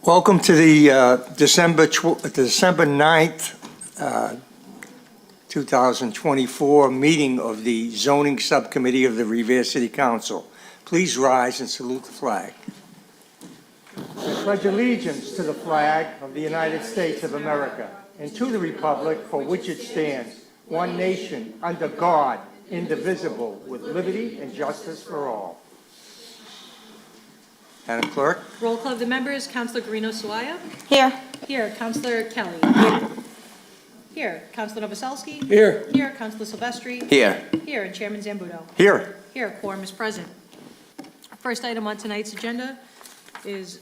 Welcome to the December 9th, 2024 meeting of the Zoning Subcommittee of the Revere City Council. Please rise and salute the flag. I pledge allegiance to the flag of the United States of America and to the republic for which it stands, one nation, under God, indivisible, with liberty and justice for all. Madam Clerk? Roll call of the members. Councilor Guarino Suaya. Here. Here. Councilor Kelly. Here. Councilor Novoselsky. Here. Here. Councilor Silvestri. Here. Here. And Chairman Zambudo. Here. Here. Quorum is present. First item on tonight's agenda is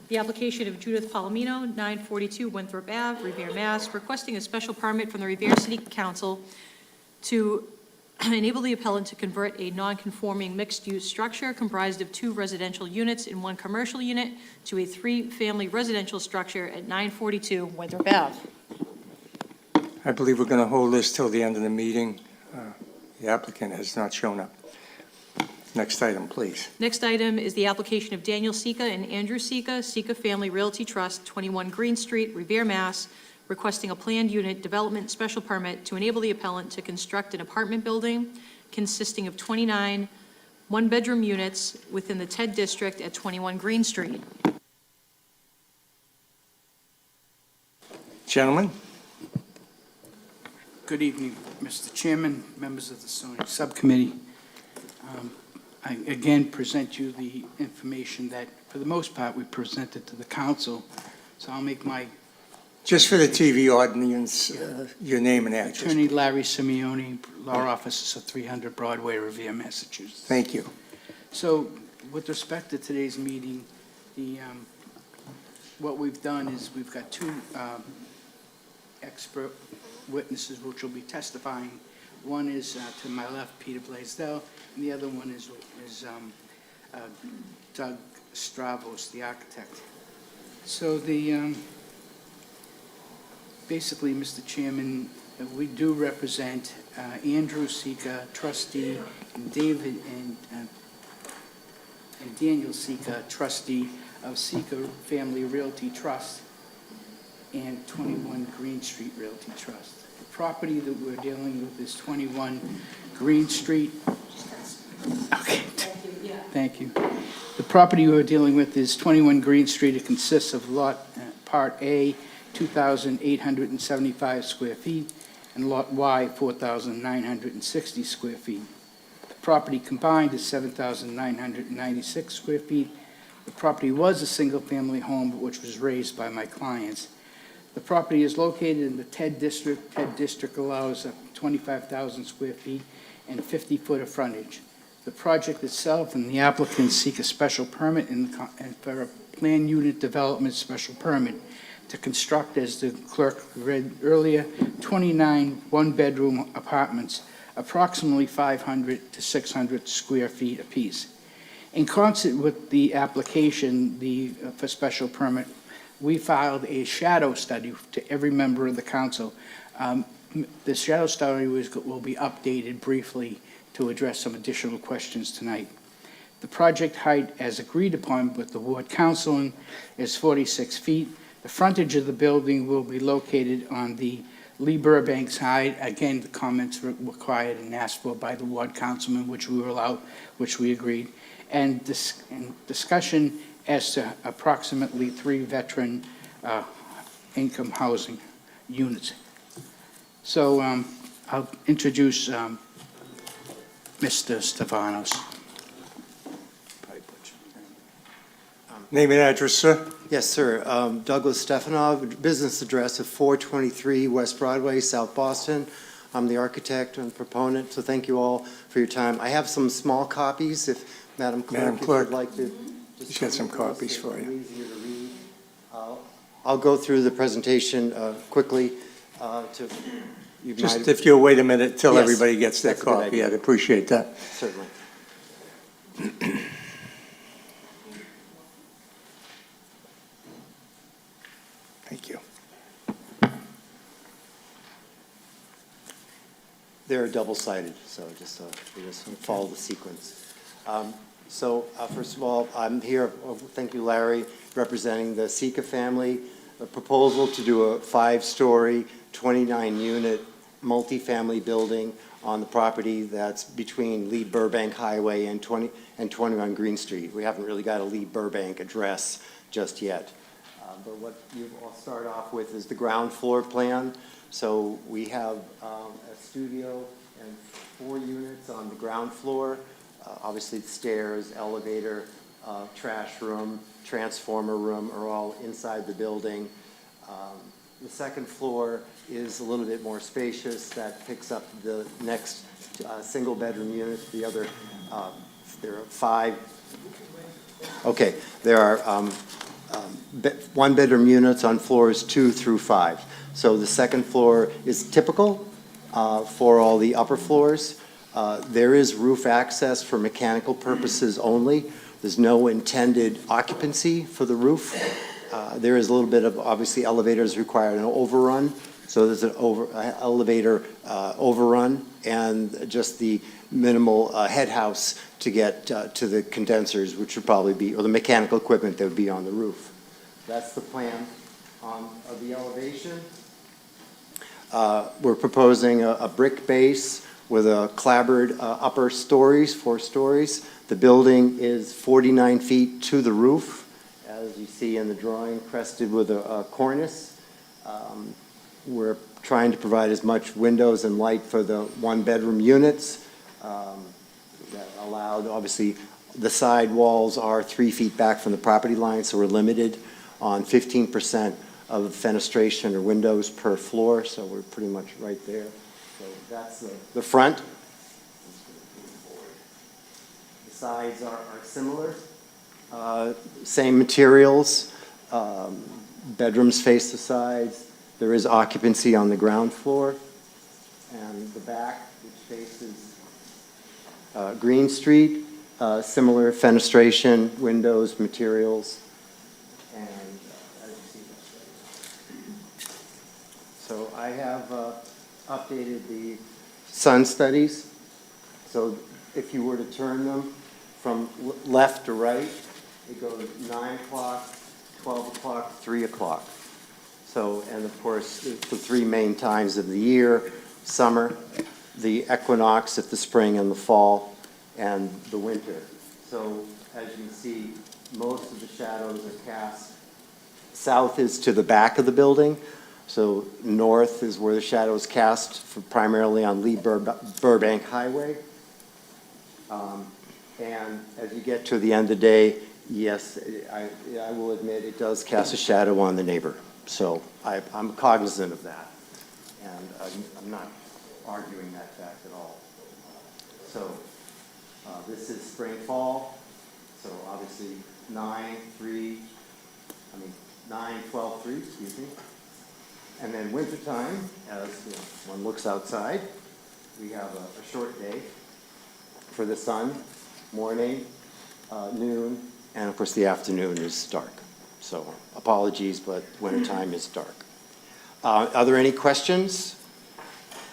the application of Judith Palomino, 942 Winthrop Ave, Revere, Mass., requesting a special permit from the Revere City Council to enable the appellant to convert a non-conforming mixed-use structure comprised of 2 residential units and 1 commercial unit to a 3-family residential structure at 942 Winthrop Ave. I believe we're going to hold this till the end of the meeting. The applicant has not shown up. Next item, please. Next item is the application of Daniel Sika and Andrew Sika, Sika Family Realty Trust, 21 Green Street, Revere, Mass., requesting a planned unit development special permit to enable the appellant to construct an apartment building consisting of 29 one-bedroom units within the TED district at 21 Green Street. Gentlemen? Good evening, Mr. Chairman, members of the zoning subcommittee. I again present you the information that, for the most part, we presented to the council. So I'll make my Just for the TV audience, your name and address. attorney Larry Simeone, law offices of 300 Broadway, Revere, Massachusetts. Thank you. So with respect to today's meeting, what we've done is we've got 2 expert witnesses which will be testifying. One is to my left, Peter Blaisdell, and the other one is Doug Stravos, the architect. So basically, Mr. Chairman, we do represent Andrew Sika, trustee, and David and Daniel Sika, trustee of Sika Family Realty Trust and 21 Green Street Realty Trust. The property that we're dealing with is 21 Green Street. Okay. Thank you. The property we're dealing with is 21 Green Street. It consists of lot Part A, 2,875 square feet, and Lot Y, 4,960 square feet. The property combined is 7,996 square feet. The property was a single-family home, which was raised by my clients. The property is located in the TED district. TED district allows 25,000 square feet and 50 foot of frontage. The project itself and the applicant seek a special permit and for a planned unit development special permit to construct, as the clerk read earlier, 29 one-bedroom apartments, approximately 500 to 600 square feet apiece. In concert with the application for special permit, we filed a shadow study to every member of the council. The shadow study will be updated briefly to address some additional questions tonight. The project height, as agreed upon with the ward council, is 46 feet. The frontage of the building will be located on the Lee Burbank side. Again, the comments were required and asked for by the ward councilman, which we were allowed, which we agreed. And discussion as to approximately 3 veteran income housing units. So I'll introduce Mr. Stefanos. Name and address, sir. Yes, sir. Douglas Stefanov, business address of 423 West Broadway, South Boston. I'm the architect and proponent, so thank you all for your time. I have some small copies, if Madam Clerk, if you'd like to. She's got some copies for you. Easier to read. I'll go through the presentation quickly. Just if you'll wait a minute till Yes, everybody gets their that's a good copy, idea. I'd appreciate that. Certainly. Thank you. They're double-sided, so just follow the sequence. So first of all, I'm here, thank you, Larry, representing the Sika family. A proposal to do a 5-story, 29-unit multifamily building on the property that's between Lee Burbank Highway and 21 Green Street. We haven't really got a Lee Burbank address just yet. But what I'll start off with is the ground floor plan. So we have a studio and 4 units on the ground floor. Obviously, the stairs, elevator, trash room, transformer room are all inside the building. The second floor is a little bit more spacious. That picks up the next single-bedroom unit. The other, there are 5. Okay, there are one-bedroom units on floors 2 through 5. So the second floor is typical for all the upper floors. There is roof access for mechanical purposes only. There's no intended occupancy for the roof. There is a little bit of, obviously, elevators require an overrun. So there's an elevator overrun and just the minimal head house to get to the condensers, which would probably be, or the mechanical equipment that would be on the roof. That's the plan of the elevation. We're proposing a brick base with a clapboard upper stories, 4 stories. The building is 49 feet to the roof, as you see in the drawing, crested with a cornice. We're trying to provide as much windows and light for the 1-bedroom units that allowed, obviously, the side walls are 3 feet back from the property line, so we're limited on 15% of fenestration or windows per floor, so we're pretty much right there. So that's the front. The sides are similar. Same materials. Bedrooms face the sides. There is occupancy on the ground floor. And the back, which faces Green Street, similar fenestration, windows, materials. And as you see, so I have updated the sun studies. So if you were to turn them from left to right, it goes 9 o'clock, 12 o'clock, 3 o'clock. So, and of course, the 3 main times of the year, summer, the equinox at the spring and the fall, and the winter. So as you can see, most of the shadows are cast. South is to the back of the building. So north is where the shadow is cast primarily on Lee Burbank Highway. And as you get to the end of the day, yes, I will admit it does cast a shadow on the neighbor. So I'm cognizant of that. And I'm not arguing that fact at all. So this is spring, fall. So obviously 9, 12, 3, excuse me. And then wintertime, as one looks outside, we have a short day for the sun, morning, noon, and of course the afternoon is dark. So apologies, but wintertime is dark. Are there any questions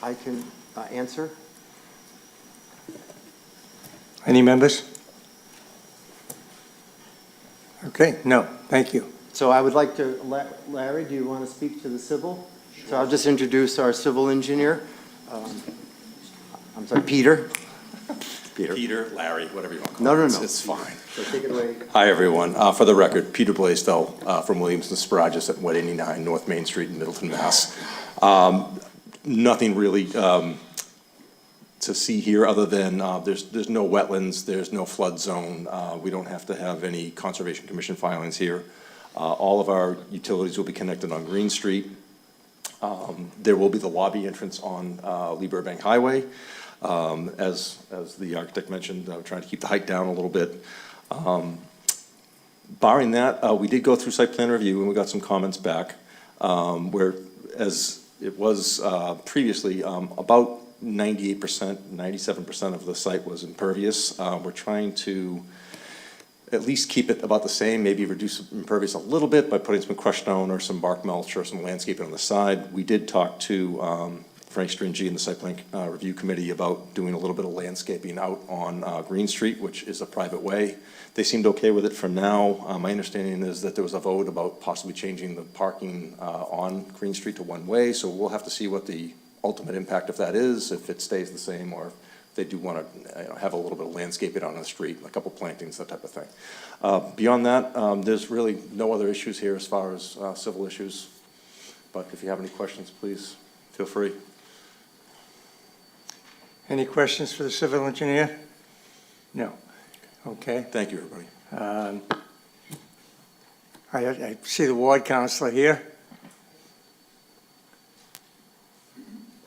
I can answer? Any members? Okay, no, thank you. So I would like to, Larry, do you want to speak to the civil? Sure. So I'll just introduce our civil engineer. I'm sorry, Peter. Peter, Larry, whatever you want to call No, it. no, no. It's fine. So take it away. Hi, everyone. For the record, Peter Blaisdell from Williams and Sparagus at 189 North Main Street in Middleton, Mass. Nothing really to see here other than there's no wetlands, there's no flood zone. We don't have to have any Conservation Commission filings here. All of our utilities will be connected on Green Street. There will be the lobby entrance on Lee Burbank Highway. As the architect mentioned, trying to keep the height down a little bit. Barring that, we did go through site plan review and we got some comments back, where as it was previously, about 98%, 97% of the site was impervious. We're trying to at least keep it about the same, maybe reduce impervious a little bit by putting some crushed stone or some bark mulch or some landscaping on the side. We did talk to Frank Stringy and the Site Plan Review Committee about doing a little bit of landscaping out on Green Street, which is a private way. They seemed okay with it for now. My understanding is that there was a vote about possibly changing the parking on Green Street to one way, so we'll have to see what the ultimate impact of that is, if it stays the same, or if they do want to have a little bit of landscaping on the street, a couple plantings, that type of thing. Beyond that, there's really no other issues here as far as civil issues, but if you have any questions, please feel free. Any questions for the civil engineer? No. Okay. Thank you, everybody. I see the ward councillor here.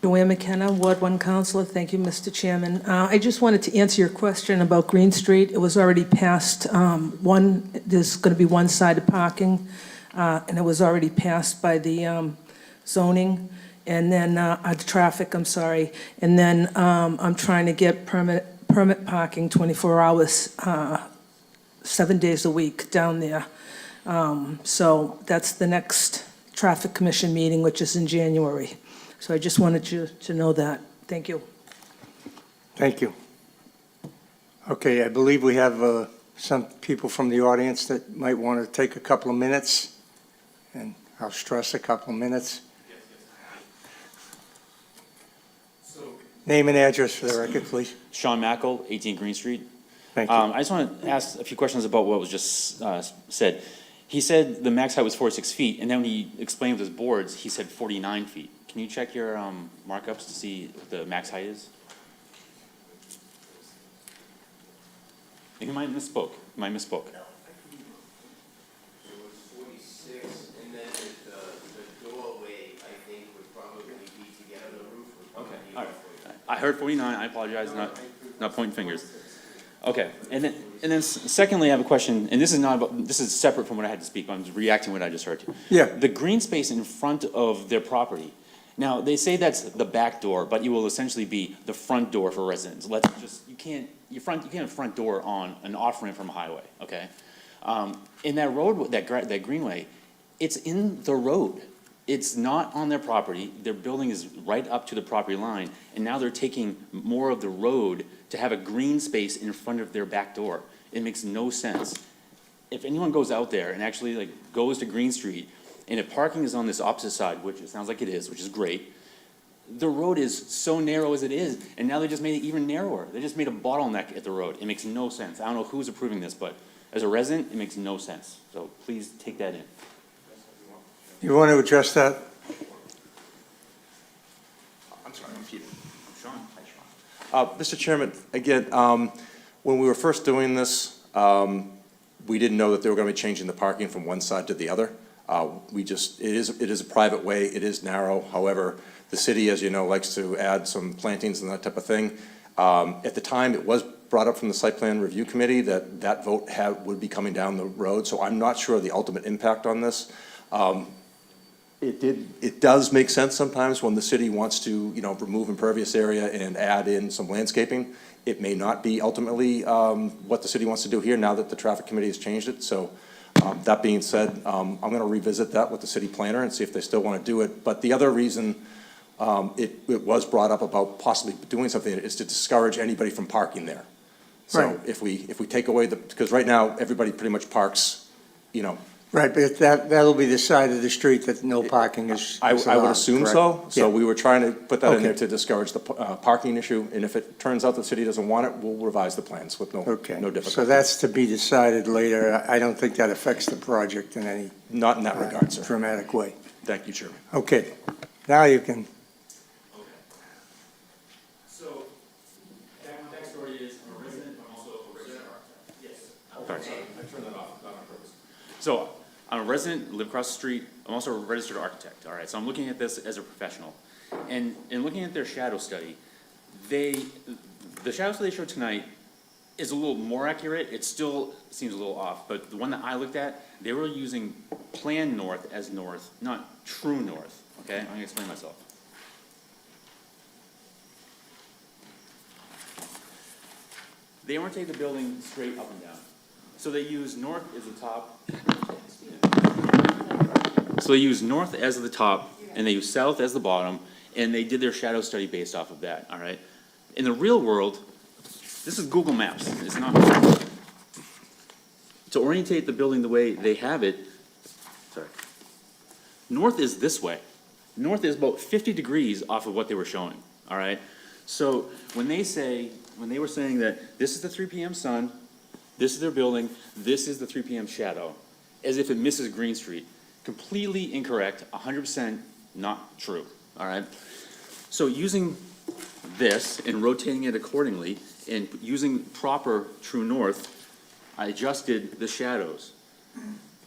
Joanne McKenna, Ward 1 Councilor. Thank you, Mr. Chairman. I just wanted to answer your question about Green Street. It was already passed, there's going to be one-sided parking, and it was already passed by the zoning, and then, traffic, I'm sorry. And then I'm trying to get permit parking 24 hours, 7 days a week down there. So that's the next Traffic Commission meeting, which is in January. So I just wanted you to know that. Thank you. Thank you. Okay, I believe we have some people from the audience that might want to take a couple of minutes, and I'll stress a couple of minutes. Name and address for the record, please. Sean Mackel, 18 Green Street. Thank you. I just want to ask a few questions about what was just said. He said the max height was 46 feet, and then when he explained with his boards, he said 49 feet. Can you check your markups to see what the max height is? He might have misspoke. He might have misspoke. It was 46, and then the doorway, I think, would probably be together, the roof would probably be All right. 49. I heard 49. I apologize. Not pointing fingers. Okay. And then secondly, I have a question, and this is not about, this is separate from what I had to speak on. I'm just reacting to what I just heard. Yeah. The green space in front of their property. Now, they say that's the back door, but it will essentially be the front door for residents. You can't have a front door on an off-ramp from a highway, okay? In that road, that greenway, it's in the road. It's not on their property. Their building is right up to the property line, and now they're taking more of the road to have a green space in front of their back door. It makes no sense. If anyone goes out there and actually goes to Green Street, and if parking is on this opposite side, which it sounds like it is, which is great, the road is so narrow as it is, and now they just made it even narrower. They just made a bottleneck at the road. It makes no sense. I don't know who's approving this, but as a resident, it makes no sense. So please take that in. You want to address that? I'm sorry, I'm Peter. Sean? Mr. Chairman, again, when we were first doing this, we didn't know that they were going to be changing the parking from one side to the other. It is a private way, it is narrow. However, the city, as you know, likes to add some plantings and that type of thing. At the time, it was brought up from the Site Plan Review Committee that vote would be coming down the road, so I'm not sure of the ultimate impact on this. It does make sense sometimes when the city wants to, remove impervious area and add in some landscaping. It may not be ultimately what the city wants to do here now that the Traffic Committee has changed it. So that being said, I'm going to revisit that with the city planner and see if they still want to do it. But the other reason it was brought up about possibly doing something is to discourage anybody from parking there. So Right. if we take away because right now, everybody pretty much parks, Right, but that'll be the side of the street that no parking is I would allowed, assume correct? so. So Yeah. we were trying to put that in there Okay. to discourage the parking issue. And if it turns out the city doesn't want it, we'll revise the plans with no Okay, difficulty. so that's to be decided later. I don't think that affects the project in any Not in that regard, sir. dramatic way. Thank you, Chairman. Okay, now you can, So, my backstory is I'm a resident, but I'm also a resident architect. Yes. Sorry, I turned that off on purpose. So, I'm a resident, live across the street, I'm also a registered architect, all right? So I'm looking at this as a professional. And in looking at their shadow study, the shadow study they showed tonight is a little more accurate, it still seems a little off, but the one that I looked at, they were using plan north as north, not true north, okay? I'm gonna explain myself. They weren't taking the building straight up and down. So they use north as the top. So they use north as the top, and they use south as the bottom, and they did their shadow study based off of that, all right? In the real world, this is Google Maps, it's not. To orientate the building the way they have it, sorry. North is this way. North is about 50 degrees off of what they were showing, all right? So when they were saying that this is the 3 p.m. sun, this is their building, this is the 3 p.m. shadow, as if it misses Green Street. Completely incorrect, 100% not true, all right? So using this and rotating it accordingly and using proper true north, I adjusted the shadows.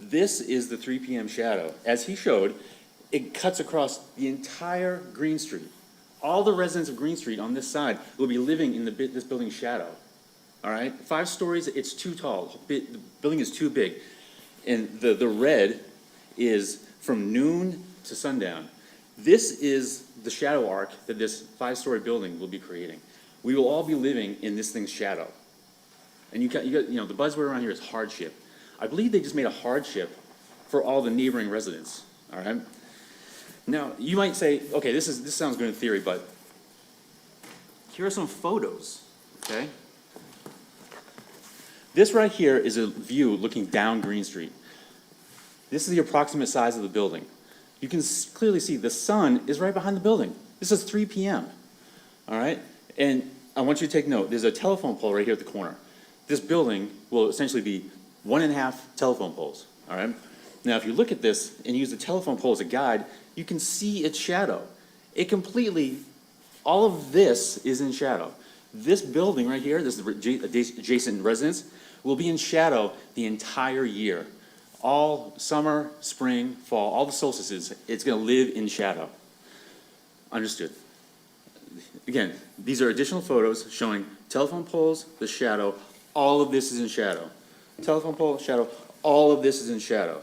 This is the 3 p.m. shadow. As he showed, it cuts across the entire Green Street. All the residents of Green Street on this side will be living in this building's shadow, all right? 5 stories, it's too tall. The building is too big. And the red is from noon to sundown. This is the shadow arc that this 5-story building will be creating. We will all be living in this thing's shadow. And you got, the buzzword around here is hardship. I believe they just made a hardship for all the neighboring residents, all right? Now, you might say, okay, this sounds good in theory, but here are some photos, okay? This right here is a view looking down Green Street. This is the approximate size of the building. You can clearly see the sun is right behind the building. This is 3 p.m., all right? And I want you to take note, there's a telephone pole right here at the corner. This building will essentially be 1.5 telephone poles, all right? Now, if you look at this and use the telephone pole as a guide, you can see its shadow. All of this is in shadow. This building right here, this adjacent residence, will be in shadow the entire year. All summer, spring, fall, all the solstices, it's gonna live in shadow. Understood. Again, these are additional photos showing telephone poles, the shadow, all of this is in shadow. Telephone pole, shadow, all of this is in shadow.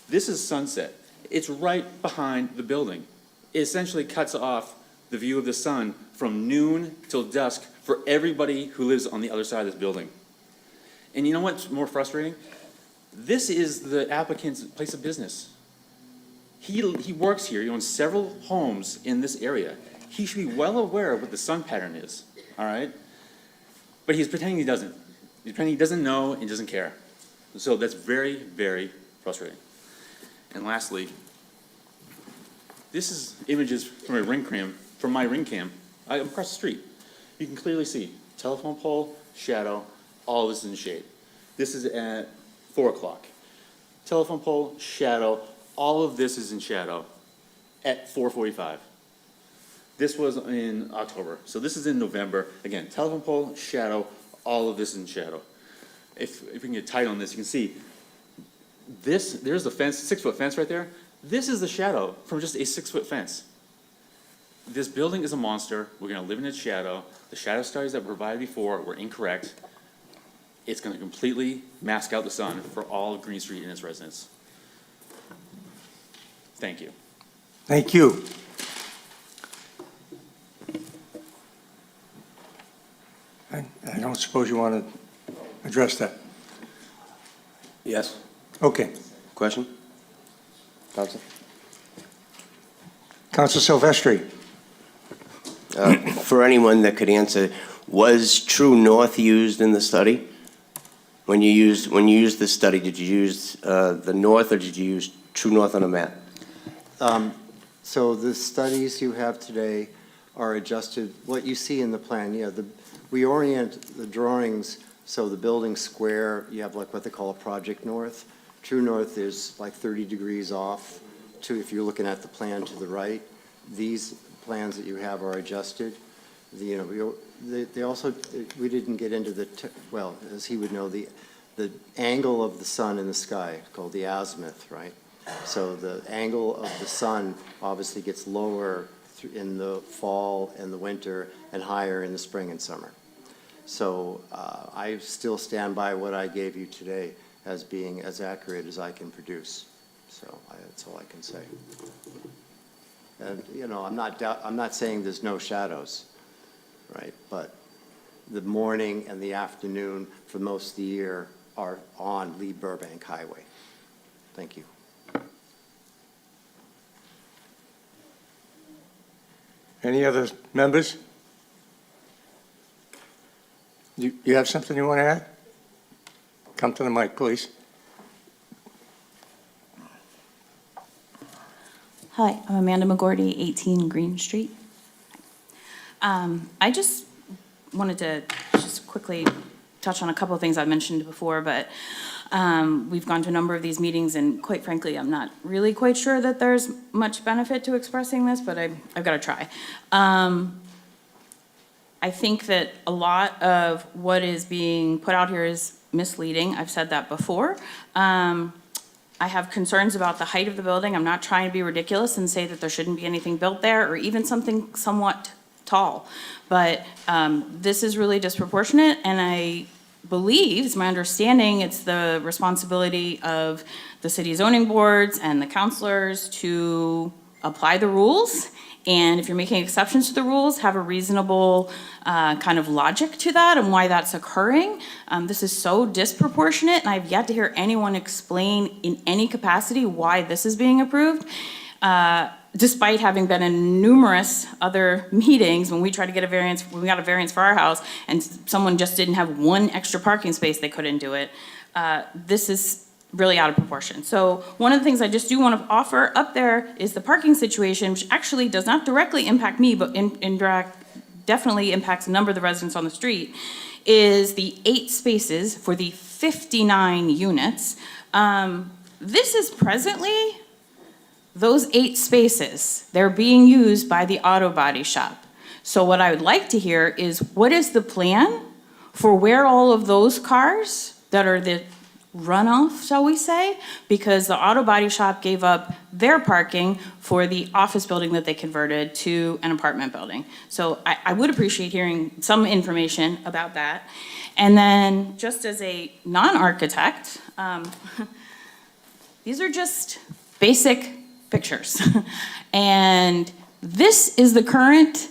This is sunset. It's right behind the building. It essentially cuts off the view of the sun from noon till dusk for everybody who lives on the other side of this building. And you know what's more frustrating? This is the applicant's place of business. He works here, he owns several homes in this area. He should be well aware of what the sun pattern is, all right? But he's pretending he doesn't. He's pretending he doesn't know and doesn't care. So that's very, very frustrating. And lastly, this is images from my ring cam. I'm across the street. You can clearly see telephone pole, shadow, all of this is in shade. This is at 4 o'clock. Telephone pole, shadow, all of this is in shadow at 4:45. This was in October, so this is in November. Again, telephone pole, shadow, all of this is in shadow. If we can get tight on this, you can see there's the fence, 6-foot fence right there. This is the shadow from just a 6-foot fence. This building is a monster. We're gonna live in its shadow. The shadow studies that were provided before were incorrect. It's gonna completely mask out the sun for all of Green Street and its residents. Thank you. Thank you. I don't suppose you want to address that? Yes. Okay. Question? Counsel? Counsel Silvestri. For anyone that could answer, was True North used in the study? When you used this study, did you use the north or did you use True North on a map? So the studies you have today are adjusted, what you see in the plan, we orient the drawings so the building's square, you have like what they call a project north. True north is like 30 degrees off to, if you're looking at the plan to the right. These plans that you have are adjusted. They also, we didn't get into well, as he would know, the angle of the sun in the sky, called the azimuth, right? So the angle of the sun obviously gets lower in the fall and the winter and higher in the spring and summer. So I still stand by what I gave you today as being as accurate as I can produce. So that's all I can say. And, I'm not saying there's no shadows, right? But the morning and the afternoon for most of the year are on Lee Burbank Highway. Thank you. Any other members? You have something you want to add? Come to the mic, please. Hi, I'm Amanda McGordy, 18 Green Street. I just wanted to just quickly touch on a couple of things I've mentioned before, but we've gone to a number of these meetings, and quite frankly, I'm not really quite sure that there's much benefit to expressing this, but I've got to try. I think that a lot of what is being put out here is misleading. I've said that before. I have concerns about the height of the building. I'm not trying to be ridiculous and say that there shouldn't be anything built there or even something somewhat tall. But this is really disproportionate, and I believe, it's my understanding, it's the responsibility of the city zoning boards and the counselors to apply the rules. And if you're making exceptions to the rules, have a reasonable kind of logic to that and why that's occurring. This is so disproportionate, and I've yet to hear anyone explain in any capacity why this is being approved. Despite having been in numerous other meetings when we tried to get a variance, when we got a variance for our house, and someone just didn't have one extra parking space, they couldn't do it. This is really out of proportion. So one of the things I just do want to offer up there is the parking situation, which actually does not directly impact me, but definitely impacts a number of the residents on the street, is the 8 spaces for the 59 units. This is presently those 8 spaces. They're being used by the auto body shop. So what I would like to hear is, what is the plan for where all of those cars that are the runoff, shall we say, because the auto body shop gave up their parking for the office building that they converted to an apartment building. So I would appreciate hearing some information about that. And then, just as a non-architect, these are just basic pictures. And this is the current.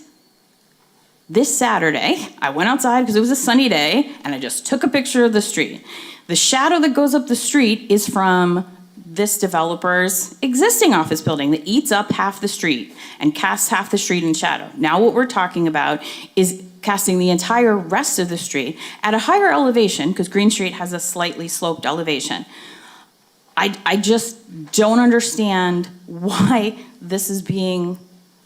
This Saturday, I went outside because it was a sunny day, and I just took a picture of the street. The shadow that goes up the street is from this developer's existing office building that eats up half the street and casts half the street in shadow. Now what we're talking about is casting the entire rest of the street at a higher elevation, because Green Street has a slightly sloped elevation. I just don't understand why this is being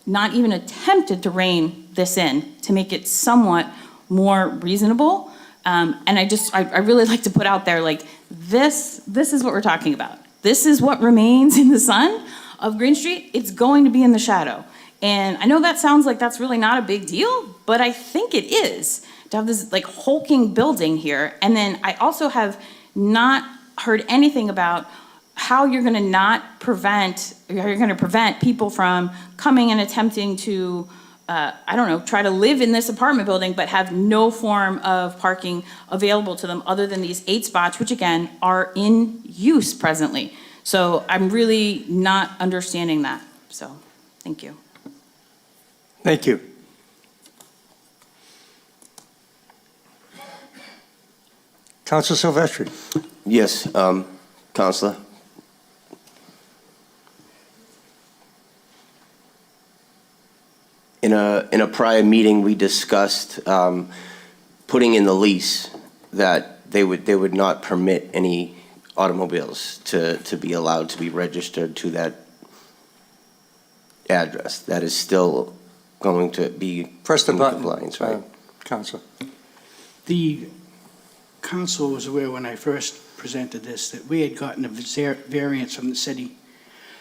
not even attempted to rein this in to make it somewhat more reasonable. And I really like to put out there, like, this is what we're talking about. This is what remains in the sun of Green Street. It's going to be in the shadow. And I know that sounds like that's really not a big deal, but I think it is to have this like hulking building here. And then I also have not heard anything about how you're going to prevent people from coming and attempting to try to live in this apartment building, but have no form of parking available to them other than these 8 spots, which again are in use presently. So I'm really not understanding that. So, thank you. Thank you. Council Silvestri. Yes, Counselor. In a prior meeting, we discussed putting in the lease that they would not permit any automobiles to be allowed to be registered to that address. That is still going to be Press the in button, compliance, right? Council. The council was aware when I first presented this that we had gotten a variance from the city.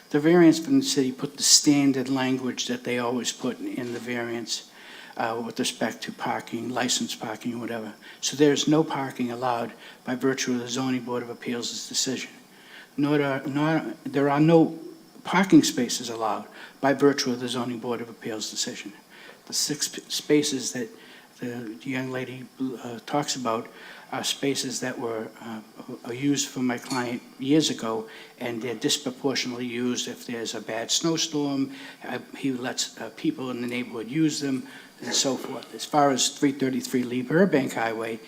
The variance from the city put the standard language that they always put in the variance with respect to parking, licensed parking, or whatever. So there's no parking allowed by virtue of the Zoning Board of Appeals' decision. There are no parking spaces allowed by virtue of the Zoning Board of Appeals' decision. The 6 spaces that the young lady talks about are spaces that were used for my client years ago, and they're disproportionately used if there's a bad snowstorm. He lets people in the neighborhood use them, and so forth. As far as 333 Lee Burbank Highway,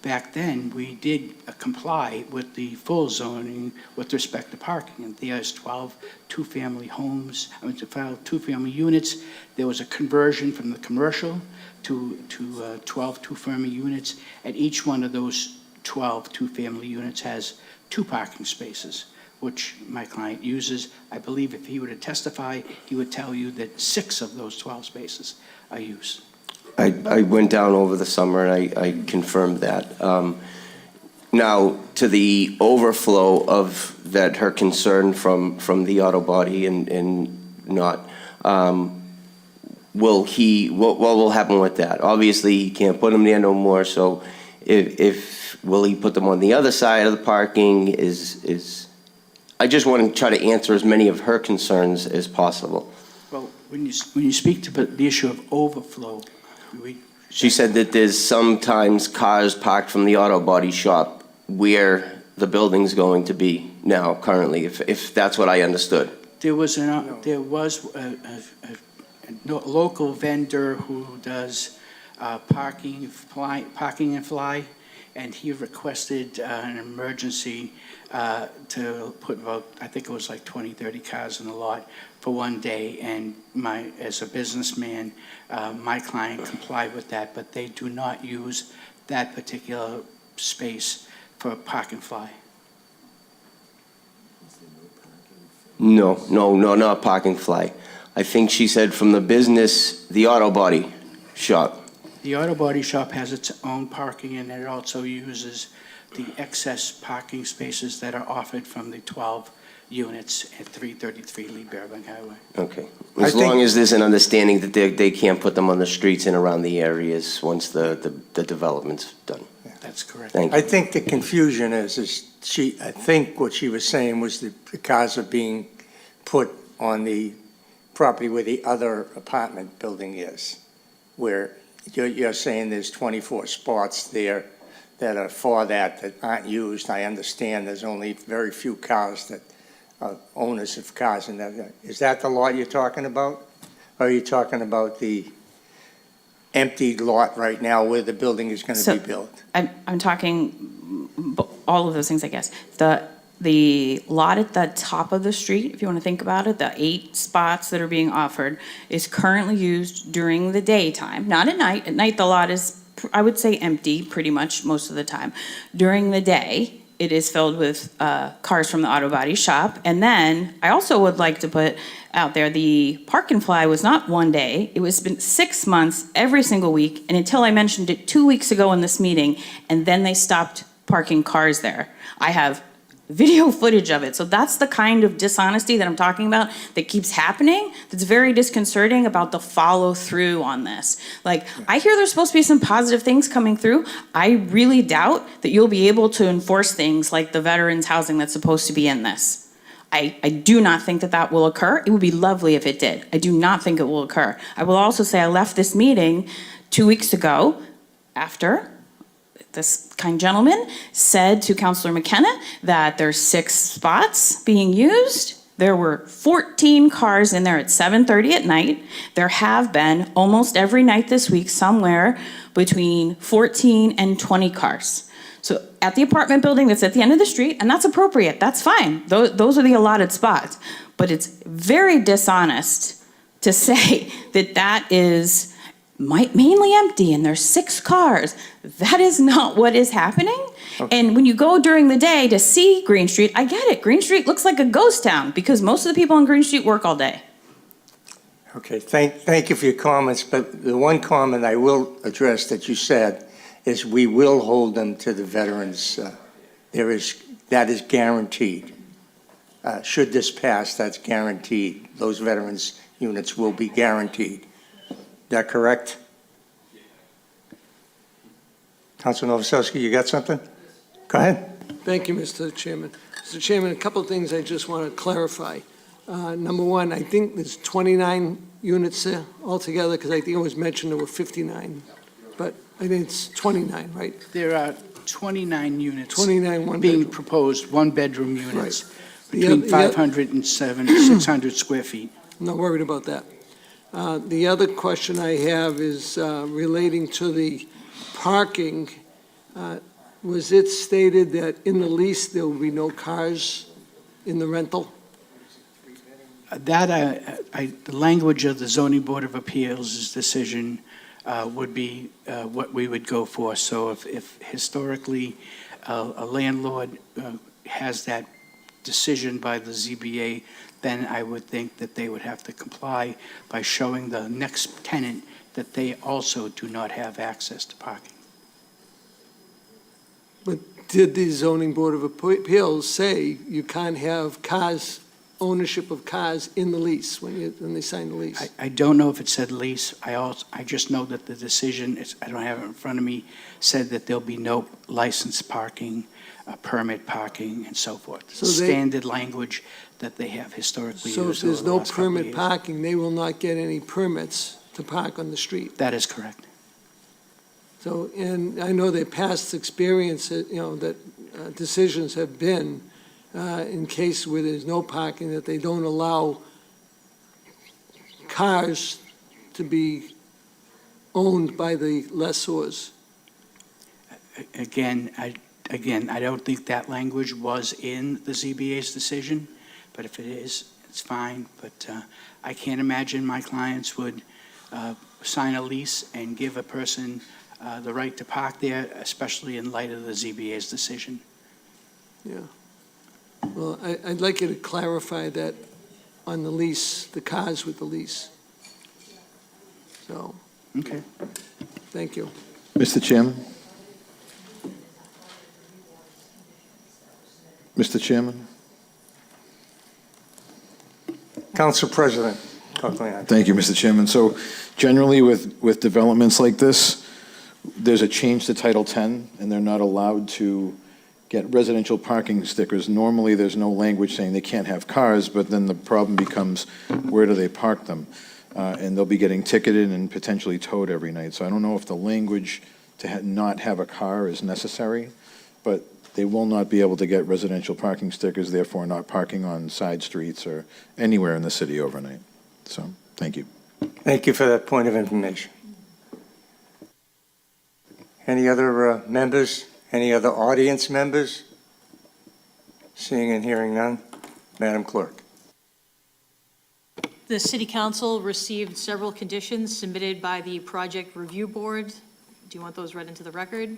back then, we did comply with the full zoning with respect to parking. And there's 12 two-family homes, 2-family units. There was a conversion from the commercial to 12 two-family units, and each one of those 12 two-family units has 2 parking spaces, which my client uses. I believe if he were to testify, he would tell you that 6 of those 12 spaces are used. I went down over the summer and I confirmed that. Now, to the overflow of that, her concern from the auto body and not, what will happen with that? Obviously, he can't put them there no more, so will he put them on the other side of the parking I just want to try to answer as many of her concerns as possible. Well, when you speak to the issue of overflow, She said that there's sometimes cars parked from the auto body shop where the building's going to be now, currently, if that's what I understood. there was a local vendor who does parking and fly, and he requested an emergency to put about, I think it was like 20, 30 cars in the lot for one day, and as a businessman, my client complied with that, but they do not use that particular space for park and fly. No, not parking fly. I think she said from the business, the auto body shop. The auto body shop has its own parking, and it also uses the excess parking spaces that are offered from the 12 units at 333 Lee Bearbank Highway. Okay. I As think- long as there's an understanding that they can't put them on the streets and around the areas once the development's done. That's correct. Thank you. I think the confusion is I think what she was saying was that the cars are being put on the property where the other apartment building is, where you're saying there's 24 spots there that are for that aren't used. I understand there's only very few cars that are owners of cars in that. Is that the lot you're talking about? Or are you talking about the empty lot right now where the building is going to So- be built? I'm talking all of those things, I guess. The lot at the top of the street, if you want to think about it, the 8 spots that are being offered is currently used during the daytime, not at night. At night, the lot is, I would say, empty pretty much most of the time. During the day, it is filled with cars from the auto body shop. And then I also would like to put out there, the Park and Fly was not one day. It was been 6 months, every single week, and until I mentioned it 2 weeks ago in this meeting, and then they stopped parking cars there. I have video footage of it. So that's the kind of dishonesty that I'm talking about that keeps happening, that's very disconcerting about the follow through on this. Like, I hear there's supposed to be some positive things coming through. I really doubt that you'll be able to enforce things like the veterans housing that's supposed to be in this. I do not think that that will occur. It would be lovely if it did. I do not think it will occur. I will also say I left this meeting 2 weeks ago after this kind gentleman said to Councilor McKenna that there's 6 spots being used. There were 14 cars in there at 7:30 at night. There have been almost every night this week somewhere between 14 and 20 cars. So at the apartment building that's at the end of the street, and that's appropriate, that's fine. Those are the allotted spots. But it's very dishonest to say that that is mainly empty and there's 6 cars. That is not what is happening. Okay. And when you go during the day to see Green Street, I get it. Green Street looks like a ghost town because most of the people on Green Street work all day. Okay, thank you for your comments, but the one comment I will address that you said is we will hold them to the veterans. That is guaranteed. Should this pass, that's guaranteed. Those veterans units will be guaranteed. Is that correct? Councilor Novoselsky, you got something? Go ahead. Thank you, Mr. Chairman. Mr. Chairman, a couple of things I just want to clarify. Number one, I think there's 29 units there altogether, because I think it was mentioned there were 59, but I think it's 29, right? There are 29 units 29 one being bedroom. proposed, one-bedroom units, The between oth- 500 and 600 square feet. I'm not worried about that. The other question I have is relating to the parking. was it stated that in the lease, there will be no cars in the rental? That, the language of the zoning board of appeals' decision would be what we would go for. So if historically a landlord has that decision by the ZBA, then I would think that they would have to comply by showing the next tenant that they also do not have access to parking. But did the zoning board of appeals say you can't have cars, ownership of cars in the lease when they sign the lease? I don't know if it said lease. I just know that the decision, I don't have it in front of me, said that there'll be no licensed parking, permit parking, and so forth. So they- Standard language that they have historically used So over if there's the no last couple of permit years. parking, they will not get any permits to park on the street. That is correct. So, and I know their past experience, that decisions have been, in case where there's no parking, that they don't allow cars to be owned by the lessors. Again, I don't think that language was in the ZBA's decision, but if it is, it's fine. But I can't imagine my clients would sign a lease and give a person the right to park there, especially in light of the ZBA's decision. Yeah. Well, I'd like you to clarify that on the lease, the cars with the lease. So, Okay. thank you. Mr. Chairman? Mr. Chairman? Council President Cogliano. Thank you, Mr. Chairman. So generally with developments like this, there's a change to Title 10, and they're not allowed to get residential parking stickers. Normally, there's no language saying they can't have cars, but then the problem becomes, where do they park them? And they'll be getting ticketed and potentially towed every night. So I don't know if the language to not have a car is necessary, but they will not be able to get residential parking stickers, therefore not parking on side streets or anywhere in the city overnight. So, thank you. Thank you for that point of information. Any other members? Any other audience members? Seeing and hearing none. Madam Clerk. The City Council received several conditions submitted by the Project Review Board. Do you want those read into the record?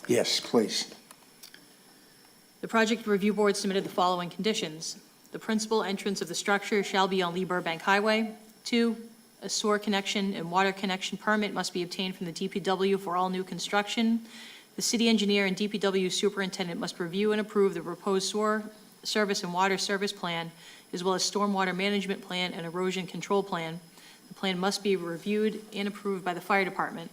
Yes, please. The Project Review Board submitted the following conditions. The principal entrance of the structure shall be on Lee Burbank Highway. 2, a sewer connection and water connection permit must be obtained from the DPW for all new construction. The city engineer and DPW superintendent must review and approve the proposed sewer service and water service plan, as well as stormwater management plan and erosion control plan. The plan must be reviewed and approved by the fire department.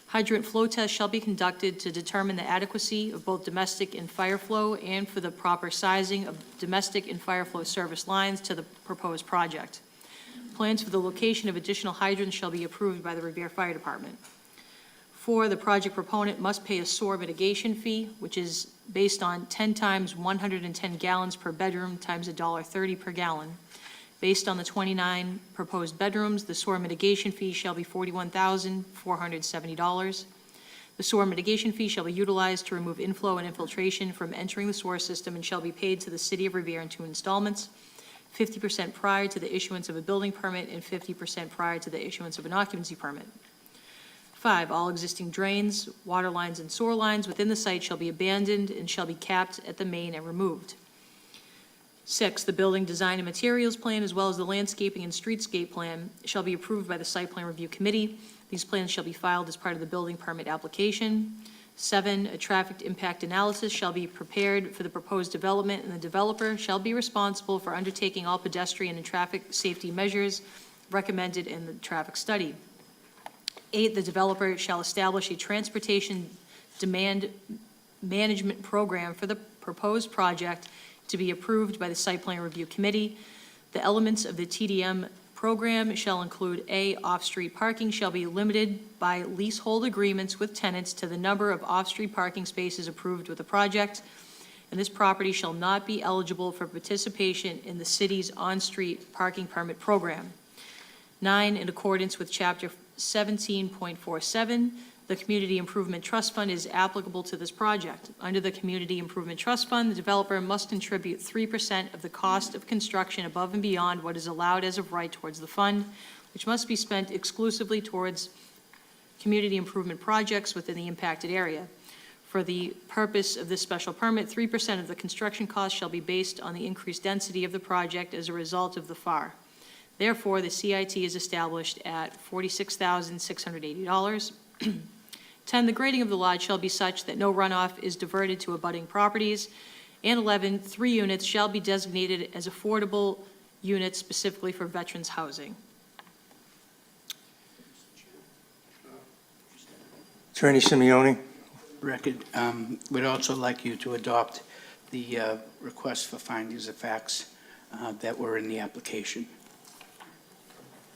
Hydrant flow tests shall be conducted to determine the adequacy of both domestic and fire flow and for the proper sizing of domestic and fire flow service lines to the proposed project. Plans for the location of additional hydrants shall be approved by the Revere Fire Department. 4, the project proponent must pay a sewer mitigation fee, which is based on 10 times 110 gallons per bedroom times $1.30 per gallon. Based on the 29 proposed bedrooms, the sewer mitigation fee shall be $41,470. The sewer mitigation fee shall be utilized to remove inflow and infiltration from entering the sewer system and shall be paid to the City of Revere in 2 installments, 50% prior to the issuance of a building permit and 50% prior to the issuance of an occupancy permit. 5, all existing drains, water lines, and sewer lines within the site shall be abandoned and shall be capped at the main and removed. 6, the building design and materials plan, as well as the landscaping and streetscape plan, shall be approved by the Site Plan Review Committee. These plans shall be filed as part of the building permit application. 7, a traffic impact analysis shall be prepared for the proposed development, and the developer shall be responsible for undertaking all pedestrian and traffic safety measures recommended in the traffic study. 8, the developer shall establish a transportation demand management program for the proposed project to be approved by the Site Plan Review Committee. The elements of the TDM program shall include: A, off-street parking shall be limited by leasehold agreements with tenants to the number of off-street parking spaces approved with the project, and this property shall not be eligible for participation in the city's on-street parking permit program. 9, in accordance with Chapter 17.47, the Community Improvement Trust Fund is applicable to this project. Under the Community Improvement Trust Fund, the developer must contribute 3% of the cost of construction above and beyond what is allowed as of right towards the fund, which must be spent exclusively towards community improvement projects within the impacted area. For the purpose of this special permit, 3% of the construction cost shall be based on the increased density of the project as a result of the FAR. Therefore, the CIT is established at $46,680. 10, the grading of the lot shall be such that no runoff is diverted to abutting properties. And 11, 3 units shall be designated as affordable units specifically for veterans' housing. Attorney Simeoni? Record, would also like you to adopt the request for findings of facts that were in the application.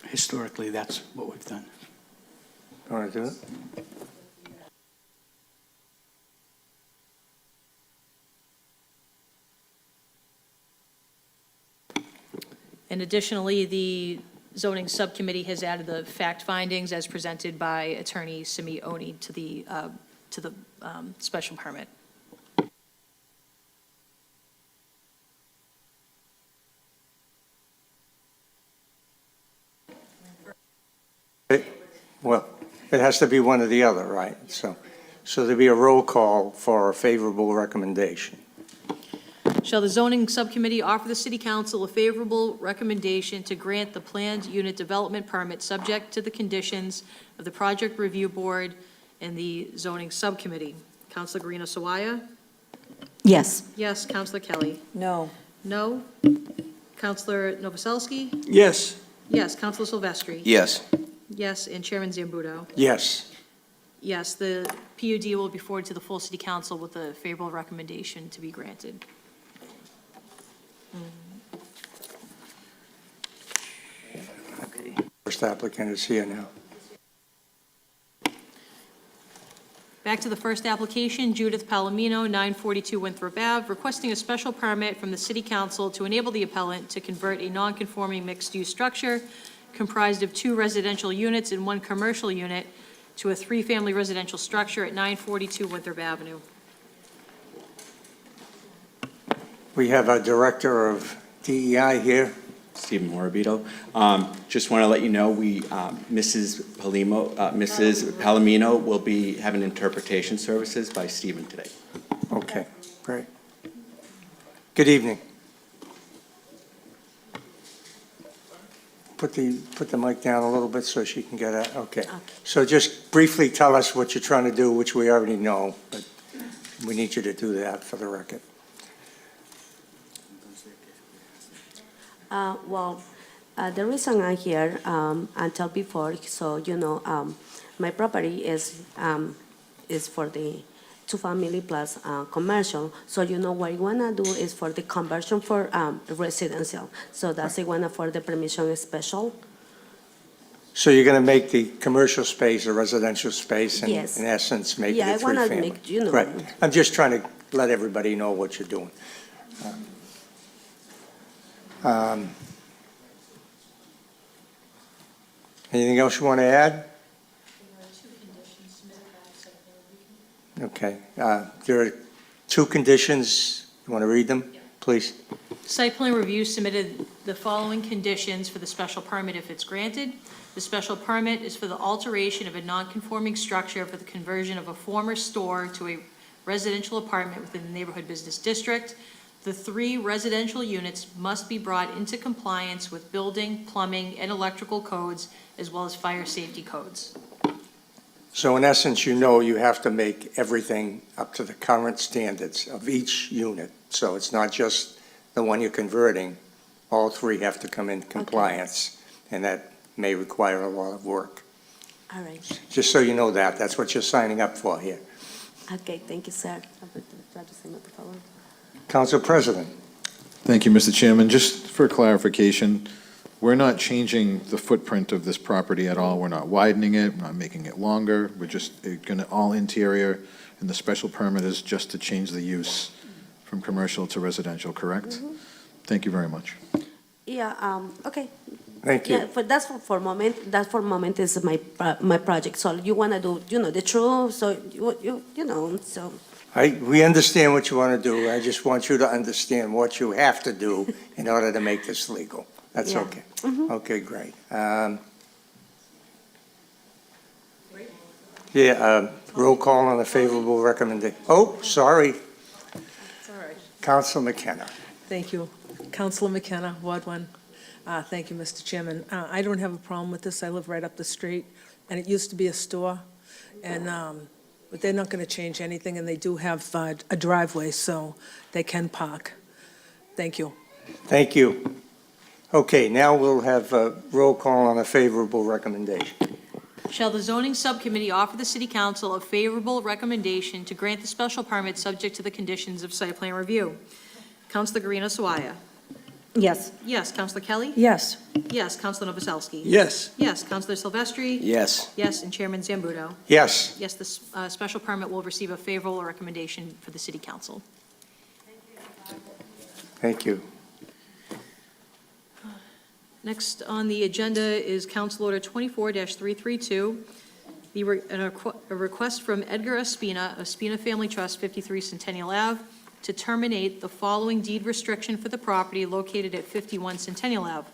Historically, that's what we've done. You want to do it? And additionally, the zoning subcommittee has added the fact findings as presented by Attorney Simeoni to the special permit. Well, it has to be one or the other, right? So there'll be a roll call for a favorable recommendation. Shall the zoning subcommittee offer the city council a favorable recommendation to grant the planned unit development permit subject to the conditions of the project review board and the zoning subcommittee? Councilor Guarino Sawaya? Yes. Yes. Councilor Kelly? No. No. Councilor Novoselsky? Yes. Yes. Councilor Silvestri? Yes. Yes. And Chairman Zambudo? Yes. Yes, the PUD will be forwarded to the full city council with a favorable recommendation to be granted. First applicant is here now. Back to the first application, Judith Palomino, 942 Winthrop Ave, requesting a special permit from the city council to enable the appellant to convert a non-conforming mixed-use structure comprised of 2 residential units and 1 commercial unit to a 3-family residential structure at 942 Winthrop Avenue. We have our Director of DEI here. Stephen Morabito. Just want to let you know, Mrs. Palomino will be having interpretation services by Stephen today. Okay, great. Good evening. Put the mic down a little bit so she can get it. Okay. So just briefly tell us what you're trying to do, which we already know, but we need you to do that for the record. The reason I'm here, until before, so you know, my property is for the 2-family plus commercial. So you know what I wanna do is for the conversion for residential. So that's I wanna for the permission special. So you're going to make the commercial space a residential space and Yes. in essence make it a Yeah, I wanna 3-family? make, you know. Right. I'm just trying to let everybody know what you're doing. Anything else you want to add? Okay. There are 2 conditions. You want to read them, please? Site plan review submitted the following conditions for the special permit if it's granted. The special permit is for the alteration of a non-conforming structure for the conversion of a former store to a residential apartment within the neighborhood business district. The 3 residential units must be brought into compliance with building, plumbing, and electrical codes, as well as fire safety codes. So in essence, you know you have to make everything up to the current standards of each unit. So it's not just the one you're converting. All 3 have to come in compliance, and that may require a lot of work. All right. Just so you know that, that's what you're signing up for here. Okay, thank you, sir. Council President. Thank you, Mr. Chairman. Just for clarification, we're not changing the footprint of this property at all. We're not widening it, we're not making it longer. We're just going to all interior, and the special permit is just to change the use from commercial to residential, correct? Thank you very much. Yeah, okay, Thank you. Yeah, but that's for moment is my project. So you want to do, the truth, so so. We understand what you want to do. I just want you to understand what you have to do in order to make this legal. That's Yeah. okay. Mhm. Okay, great. Yeah, roll call on a favorable recommendation. Oh, sorry. It's all right. Counsel McKenna. Thank you. Councilor McKenna, Ward 1. Thank you, Mr. Chairman. I don't have a problem with this. I live right up the street, and it used to be a store, and, but they're not going to change anything, and they do have a driveway, so they can park. Thank you. Thank you. Okay, now we'll have a roll call on a favorable recommendation. Shall the zoning subcommittee offer the city council a favorable recommendation to grant the special permit subject to the conditions of site plan review? Councilor Guarino Sawaya. Yes. Yes. Councilor Kelly. Yes. Yes. Councilor Novoselsky. Yes. Yes. Councilor Silvestri. Yes. Yes. And Chairman Zambudo. Yes, Yes, this special permit will receive a favorable recommendation for the city council. thank you. Next on the agenda is Council Order 24-332, a request from Edgar Ospina, Ospina Family Trust, 53 Centennial Ave, to terminate the following deed restriction for the property located at 51 Centennial Ave.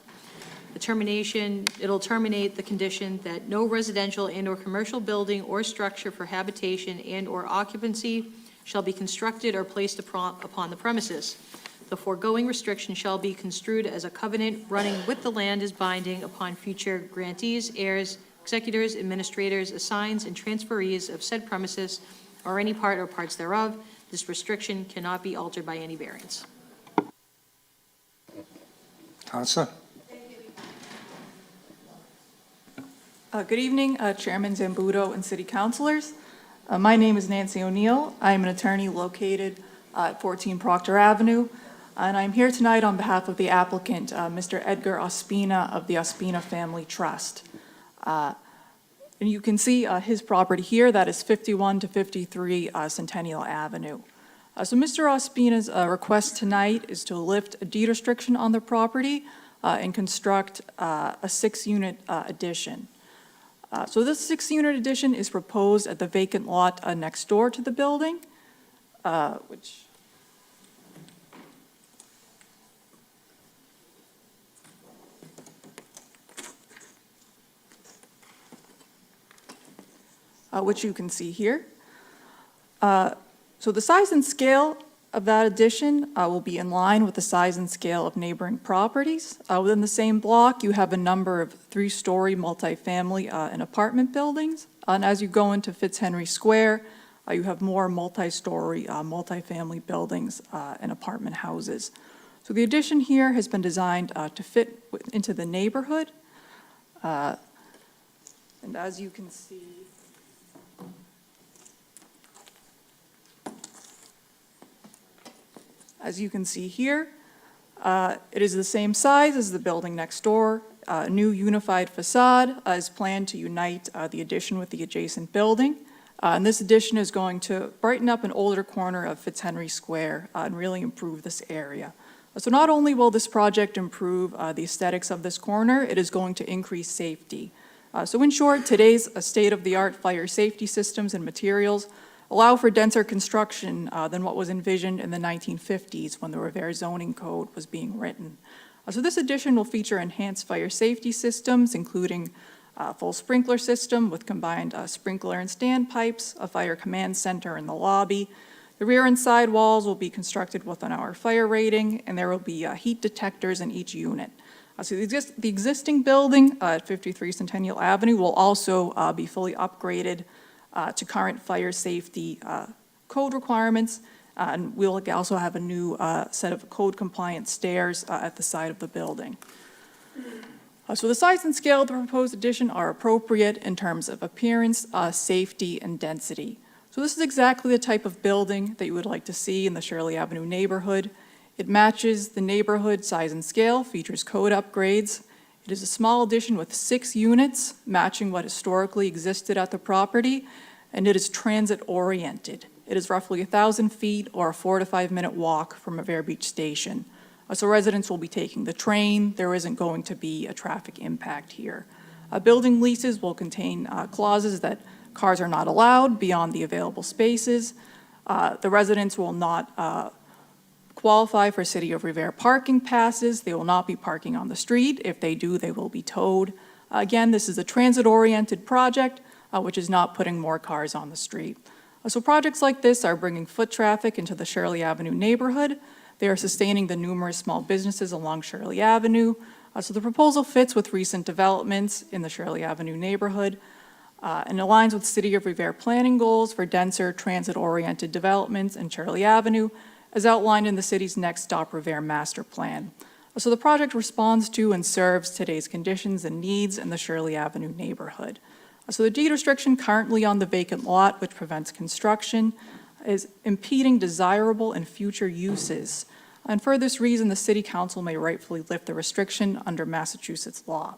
It'll terminate the condition that no residential and/or commercial building or structure for habitation and/or occupancy shall be constructed or placed upon the premises. The foregoing restriction shall be construed as a covenant running with the land as binding upon future grantees, heirs, executors, administrators, assigns, and transferees of said premises or any part or parts thereof. This restriction cannot be altered by any variance. Counselor? Good evening, Chairman Zambudo and city councilors. My name is Nancy O'Neill. I am an attorney located at 14 Proctor Avenue, and I'm here tonight on behalf of the applicant, Mr. Edgar Ospina of the Ospina Family Trust. And you can see his property here, that is 51 to 53 Centennial Avenue. So Mr. Ospina's request tonight is to lift a deed restriction on the property and construct a 6-unit addition. So this 6-unit addition is proposed at the vacant lot next door to the building, which you can see here. So the size and scale of that addition will be in line with the size and scale of neighboring properties. Within the same block, you have a number of 3-story multifamily and apartment buildings. And as you go into Fitzhenry Square, you have more multi-story multifamily buildings and apartment houses. So the addition here has been designed to fit into the neighborhood. And as you can see, here, it is the same size as the building next door. A new unified facade is planned to unite the addition with the adjacent building. And this addition is going to brighten up an older corner of Fitzhenry Square and really improve this area. So not only will this project improve the aesthetics of this corner, it is going to increase safety. So in short, today's state-of-the-art fire safety systems and materials allow for denser construction than what was envisioned in the 1950s when the Revere zoning code was being written. So this addition will feature enhanced fire safety systems, including a full sprinkler system with combined sprinkler and standpipes, a fire command center in the lobby. The rear and side walls will be constructed with an hour fire rating, and there will be heat detectors in each unit. So the existing building at 53 Centennial Avenue will also be fully upgraded to current fire safety code requirements, and we'll also have a new set of code-compliant stairs at the side of the building. So the size and scale of the proposed addition are appropriate in terms of appearance, safety, and density. So this is exactly the type of building that you would like to see in the Shirley Avenue neighborhood. It matches the neighborhood size and scale, features code upgrades. It is a small addition with 6 units, matching what historically existed at the property, and it is transit-oriented. It is roughly 1,000 feet or a 4 to 5 minute walk from Revere Beach Station. So residents will be taking the train. There isn't going to be a traffic impact here. Building leases will contain clauses that cars are not allowed beyond the available spaces. The residents will not qualify for City of Revere parking passes. They will not be parking on the street. If they do, they will be towed. Again, this is a transit-oriented project, which is not putting more cars on the street. So projects like this are bringing foot traffic into the Shirley Avenue neighborhood. They are sustaining the numerous small businesses along Shirley Avenue. So the proposal fits with recent developments in the Shirley Avenue neighborhood and aligns with City of Revere planning goals for denser transit-oriented developments in Shirley Avenue, as outlined in the city's Next Stop Revere Master Plan. So the project responds to and serves today's conditions and needs in the Shirley Avenue neighborhood. So the deed restriction currently on the vacant lot, which prevents construction, is impeding desirable and future uses. And for this reason, the City Council may rightfully lift the restriction under Massachusetts law.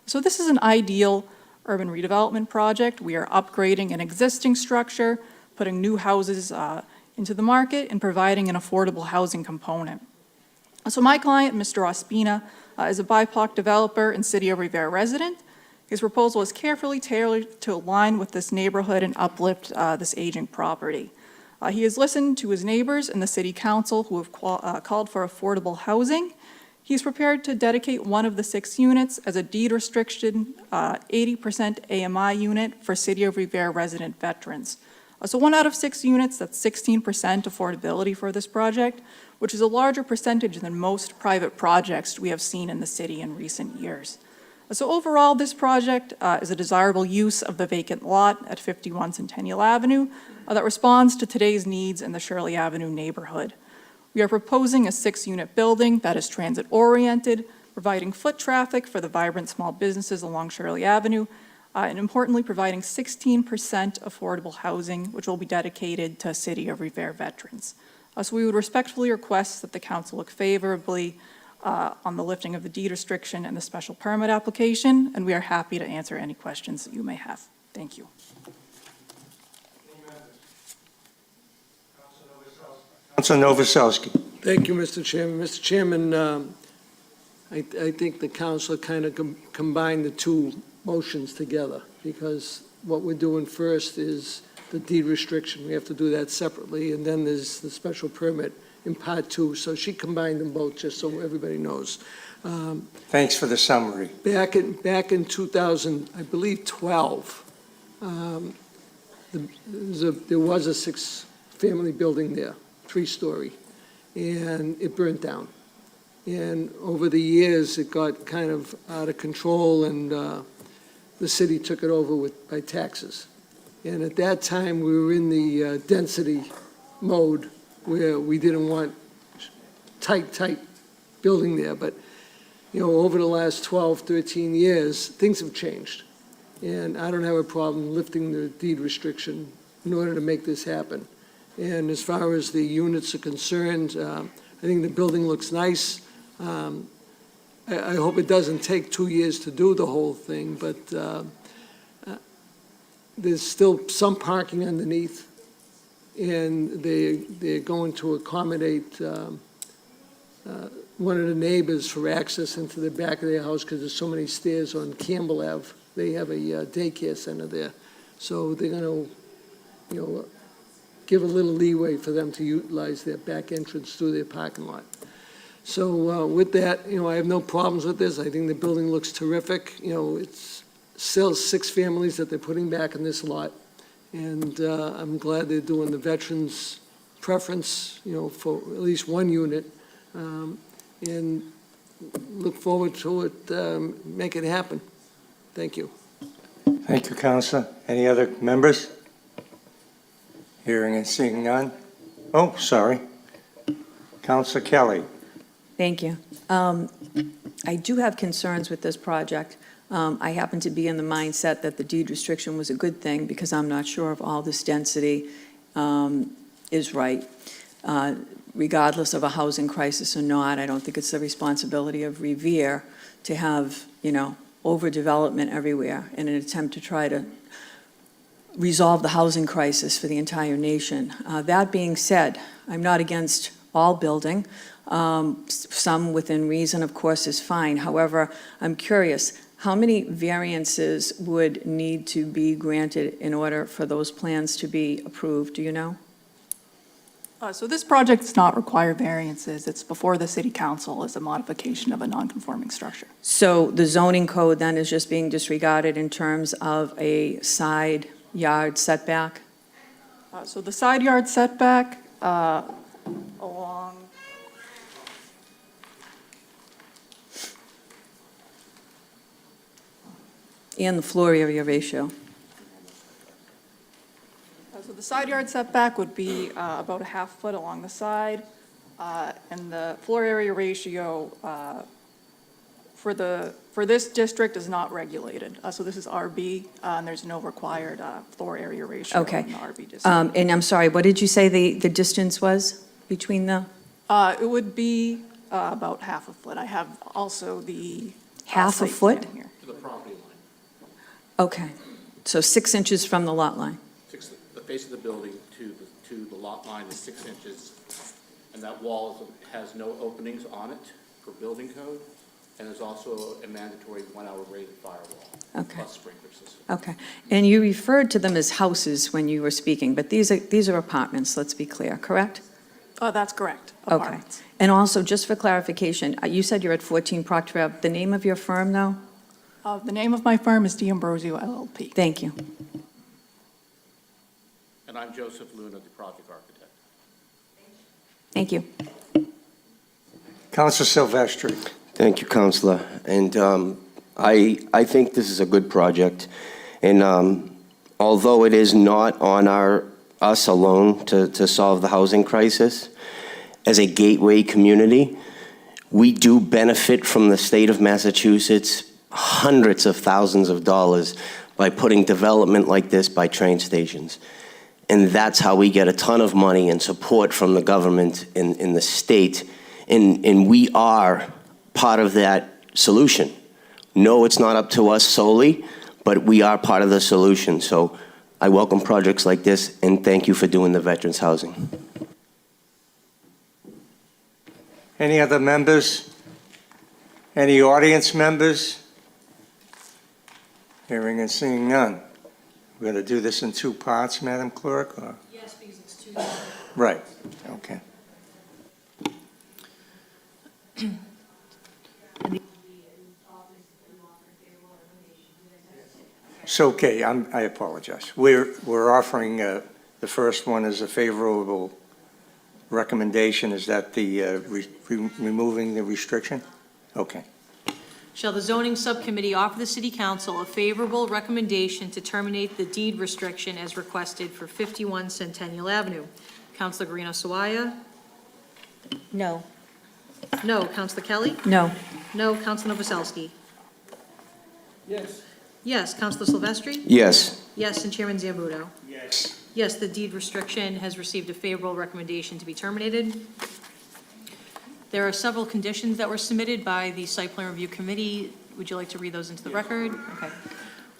So this is an ideal urban redevelopment project. We are upgrading an existing structure, putting new houses into the market, and providing an affordable housing component. So my client, Mr. Ospina, is a BIPOC developer and City of Revere resident. His proposal is carefully tailored to align with this neighborhood and uplift this aging property. He has listened to his neighbors and the City Council who have called for affordable housing. He's prepared to dedicate one of the 6 units as a deed restriction 80% AMI unit for City of Revere resident veterans. So 1 out of 6 units, that's 16% affordability for this project, which is a larger percentage than most private projects we have seen in the city in recent years. So overall, this project is a desirable use of the vacant lot at 51 Centennial Avenue that responds to today's needs in the Shirley Avenue neighborhood. We are proposing a 6-unit building that is transit-oriented, providing foot traffic for the vibrant small businesses along Shirley Avenue, and importantly, providing 16% affordable housing, which will be dedicated to City of Revere veterans. So we would respectfully request that the council look favorably on the lifting of the deed restriction and the special permit application, and we are happy to answer any questions that you may have. Thank you. Councilor Novoselsky. Thank you, Mr. Chairman. Mr. Chairman, I think the council kind of combined the two motions together, because what we're doing first is the deed restriction. We have to do that separately, and then there's the special permit in part 2. So she combined them both, just so everybody knows. Thanks for the summary. Back in 2000, I believe 12, there was a 6-family building there, 3-story, and it burnt down. And over the years, it got kind of out of control, and the city took it over by taxes. And at that time, we were in the density mode where we didn't want tight building there. But, you know, over the last 12, 13 years, things have changed. And I don't have a problem lifting the deed restriction in order to make this happen. And as far as the units are concerned, I think the building looks nice. I hope it doesn't take 2 years to do the whole thing, but there's still some parking underneath, and they're going to accommodate one of the neighbors for access into the back of their house because there's so many stairs on Campbell Ave. They have a daycare center there. So they're going to, you know, give a little leeway for them to utilize their back entrance through their parking lot. So with that, you know, I have no problems with this. I think the building looks terrific. You know, it's still 6 families that they're putting back in this lot. And I'm glad they're doing the veterans preference, you know, for at least 1 unit. And look forward to it, make it happen. Thank you. Thank you, Councilor. Any other members? Hearing and seeing none? Oh, sorry. Councilor Kelly. Thank you. I do have concerns with this project. I happen to be in the mindset that the deed restriction was a good thing because I'm not sure if all this density is right. Regardless of a housing crisis or not, I don't think it's the responsibility of Revere to have, you know, overdevelopment everywhere in an attempt to try to resolve the housing crisis for the entire nation. That being said, I'm not against all building. Some within reason, of course, is fine. However, I'm curious, how many variances would need to be granted in order for those plans to be approved? Do you know? So this project does not require variances. It's before the city council as a modification of a non-conforming structure. So the zoning code then is just being disregarded in terms of a side yard setback? So the side yard setback along, And the floor area ratio? so the side yard setback would be about a half foot along the side, and the floor area ratio for this district is not regulated. So this is RB, and there's no required floor area ratio Okay. in the RB district. And I'm sorry, what did you say the distance was between the? It would be about half a foot. I have also the. Half a site foot? plan here. To the property line. Okay, so 6 inches from the lot line? The face of the building to the lot line is 6 inches, and that wall has no openings on it for building code, and there's also a mandatory 1-hour rated firewall, Okay. plus sprinkler system. Okay, and you referred to them as houses when you were speaking, but these are apartments, let's be clear, correct? That's correct. Okay. Apartments. And also, just for clarification, you said you're at 14 Proctor Ave. The name of your firm, though? The name of my firm is D'Ambrosio LLP. Thank you. And I'm Joseph Luna, the project architect. Thank you. Council Silvestri. Thank you, Counselor. And I think this is a good project. And although it is not on us alone to solve the housing crisis, as a gateway community, we do benefit from the state of Massachusetts hundreds of thousands of dollars by putting development like this by train stations. And that's how we get a ton of money and support from the government in the state. And we are part of that solution. No, it's not up to us solely, but we are part of the solution. So I welcome projects like this, and thank you for doing the veterans housing. Any other members? Any audience members? Hearing and seeing none. We're going to do this in two parts, Madam Clerk, or? Yes, because it's two. Right, okay. It's okay, I apologize. We're offering, the first one is a favorable recommendation. Is that the removing the restriction? Okay. Shall the zoning subcommittee offer the city council a favorable recommendation to terminate the deed restriction as requested for 51 Centennial Avenue? Councilor Guarino Sawaya? No. No. Councilor Kelly? No. No. Councilor Novoselsky? Yes. Yes. Councilor Silvestri? Yes. Yes, and Chairman Zambudo? Yes. Yes, the deed restriction has received a favorable recommendation to be terminated. There are several conditions that were submitted by the Site Plan Review Committee. Would you like to read those into the record? Okay.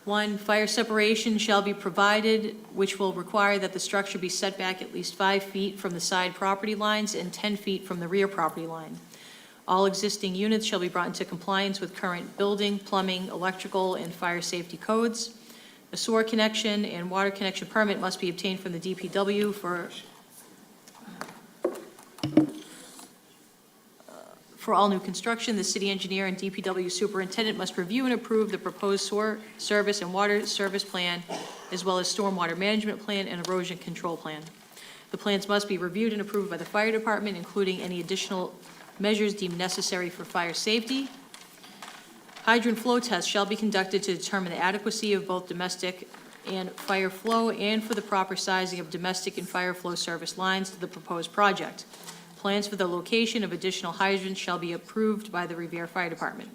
1, fire separation shall be provided, which will require that the structure be set back at least 5 feet from the side property lines and 10 feet from the rear property line. All existing units shall be brought into compliance with current building, plumbing, electrical, and fire safety codes. A sewer connection and water connection permit must be obtained from the DPW for all new construction. The city engineer and DPW superintendent must review and approve the proposed sewer service and water service plan, as well as stormwater management plan and erosion control plan. The plans must be reviewed and approved by the fire department, including any additional measures deemed necessary for fire safety. Hydrant flow tests shall be conducted to determine the adequacy of both domestic and fire flow and for the proper sizing of domestic and fire flow service lines to the proposed project. Plans for the location of additional hydrants shall be approved by the Revere Fire Department.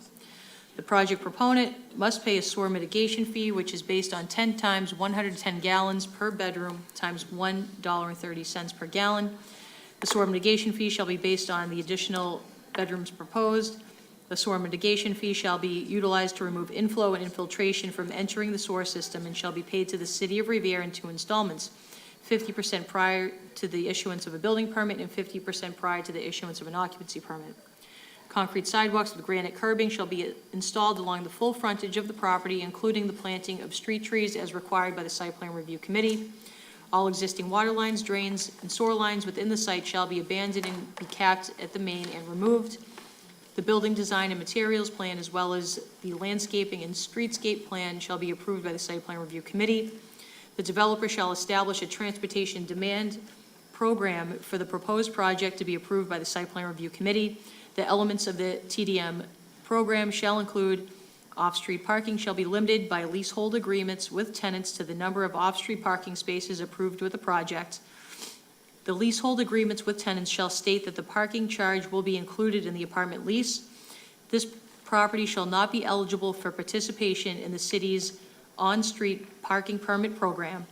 The project proponent must pay a sewer mitigation fee, which is based on 10 times 110 gallons per bedroom times $1.30 per gallon. The sewer mitigation fee shall be based on the additional bedrooms proposed. The sewer mitigation fee shall be utilized to remove inflow and infiltration from entering the sewer system and shall be paid to the city of Revere in 2 installments, 50% prior to the issuance of a building permit and 50% prior to the issuance of an occupancy permit. Concrete sidewalks with granite curbing shall be installed along the full frontage of the property, including the planting of street trees as required by the Site Plan Review Committee. All existing water lines, drains, and sewer lines within the site shall be abandoned and be capped at the main and removed. The building design and materials plan, as well as the landscaping and streetscape plan, shall be approved by the Site Plan Review Committee. The developer shall establish a transportation demand program for the proposed project to be approved by the Site Plan Review Committee. The elements of the TDM program shall include off-street parking shall be limited by leasehold agreements with tenants to the number of off-street parking spaces approved with the project. The leasehold agreements with tenants shall state that the parking charge will be included in the apartment lease. This property shall not be eligible for participation in the city's on-street parking permit program,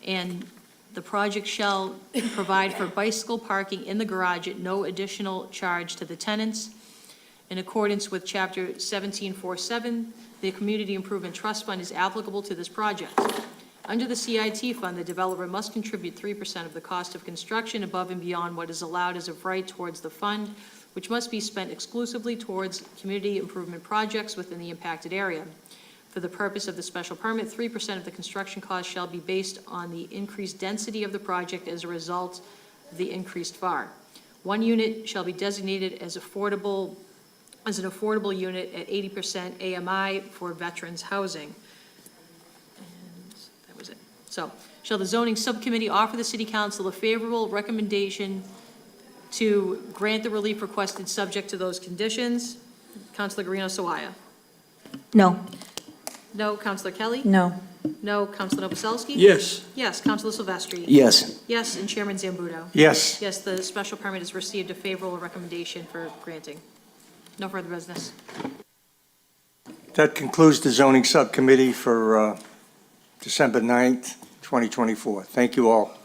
and the project shall provide for bicycle parking in the garage at no additional charge to the tenants. In accordance with Chapter 1747, the Community Improvement Trust Fund is applicable to this project. Under the CIT fund, the developer must contribute 3% of the cost of construction above and beyond what is allowed as of right towards the fund, which must be spent exclusively towards community improvement projects within the impacted area. For the purpose of the special permit, 3% of the construction cost shall be based on the increased density of the project as a result of the increased FAR. One unit shall be designated as an affordable unit at 80% AMI for veterans housing. And that was it. So, shall the zoning subcommittee offer the city council a favorable recommendation to grant the relief requested subject to those conditions? Councilor Guarino Sawaya. No. No. Councilor Kelly? No. No. Councilor Novoselsky? Yes. Yes. Councilor Silvestri? Yes. Yes, and Chairman Zambudo? Yes. Yes, the special permit has received a favorable recommendation for granting. No further business. That concludes the zoning subcommittee for December 9th, 2024. Thank you all.